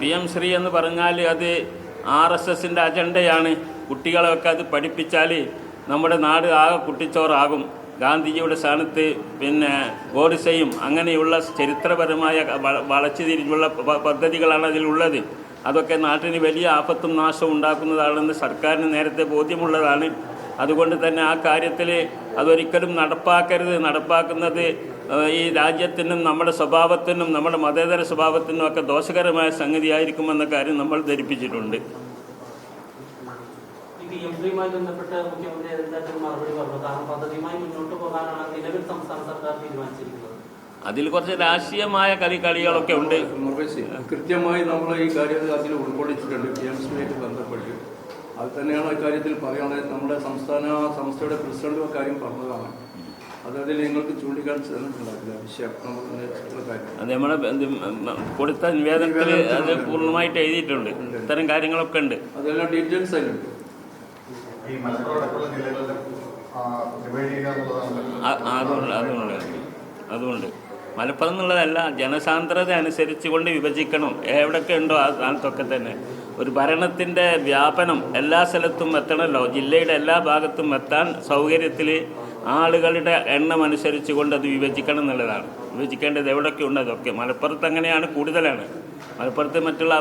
PM Shri എന്ന് പറഞ്ഞാൽ അത് RSSൻ്റെ അജണ്ടയാണ്. കുട്ടികളെയൊക്കെ അത് പഠിപ്പിച്ചാൽ നമ്മുടെ നാട് ആകെ കുട്ടിച്ചോറാകും. ഗാന്ധിജിയുടെ സ്ഥാനത്ത് പിന്നെ ഗോഡ്സെയും അങ്ങനെയുള്ള ചരിത്രപരമായ വളച്ചു തിരിഞ്ഞുള്ള പദ്ധതികളാണ് അതിലുള്ളത്. അതൊക്കെ നാട്ടിന് വലിയ ആപത്തും നാശവും ഉണ്ടാക്കുന്നതാണെന്ന് സർക്കാരിന് നേരത്തെ ബോധ്യമുള്ളതാണ്. അതുകൊണ്ട് തന്നെ ആ കാര്യത്തിൽ അതൊരിക്കലും നടപ്പാക്കരുത്. നടപ്പാക്കുന്നത് ഈ രാജ്യത്തിനും നമ്മുടെ സ്വഭാവത്തിനും നമ്മുടെ മതേതര സ്വഭാവത്തിനും ഒക്കെ ദോഷകരമായ സംഗതിയായിരിക്കുമെന്ന കാര്യം നമ്മൾ ധരിപ്പിച്ചിട്ടുണ്ട്. അതിൽ കുറച്ച് രാഷ്ട്രീയമായ കളികളൊക്കെ ഉണ്ട്. കൃത്യമായി നമ്മൾ ഈ കാര്യത്തിൽ അതിൽ ഉൾക്കൊള്ളിച്ചിട്ടുണ്ട്. PMശ്രീയുമായിട്ട് ബന്ധപ്പെട്ട് അത് തന്നെയാണ് ഇക്കാര്യത്തിൽ പറയുന്നത്. നമ്മുടെ സംസ്ഥയുടെ പ്രസിഡന്റ് കാര്യം പറഞ്ഞതാണ്. അതതിൽ നിങ്ങൾക്ക് ചൂണ്ടിക്കാണിച്ച് തന്നിട്ടുണ്ടാവില്ല വിഷയം അത് നമ്മളെ കൊടുത്ത നിവേദനത്തിൽ അത് പൂർണ്ണമായിട്ട് എഴുതിയിട്ടുണ്ട്. ഇത്തരം കാര്യങ്ങളൊക്കെ ഉണ്ട്. അതെല്ലാം ഡീറ്റെയിൽസ് അതിലുണ്ട്. അതുകൊണ്ട് മലപ്പുറം എന്നുള്ളതല്ല, ജനസാന്ദ്രത അനുസരിച്ച് കൊണ്ട് വിഭജിക്കണം. എവിടെയൊക്കെ ഉണ്ടോ ആ സ്ഥാനത്തൊക്കെ തന്നെ ഒരു ഭരണത്തിൻ്റെ വ്യാപനം എല്ലാ സ്ഥലത്തും എത്തണമല്ലോ. ജില്ലയുടെ എല്ലാ ഭാഗത്തും എത്താൻ സൗകര്യത്തിൽ ആളുകളുടെ എണ്ണം അനുസരിച്ച് കൊണ്ട് അത് വിഭജിക്കണം എന്നുള്ളതാണ്. വിഭജിക്കേണ്ടത് എവിടെയൊക്കെ ഉണ്ട് അതൊക്കെ. മലപ്പുറത്ത് അങ്ങനെയാണ്, കൂടുതലാണ്. മലപ്പുറത്ത് മറ്റുള്ള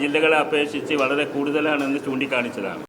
ജില്ലകളെ അപേക്ഷിച്ച് വളരെ കൂടുതലാണെന്ന് ചൂണ്ടിക്കാണിച്ചതാണ്.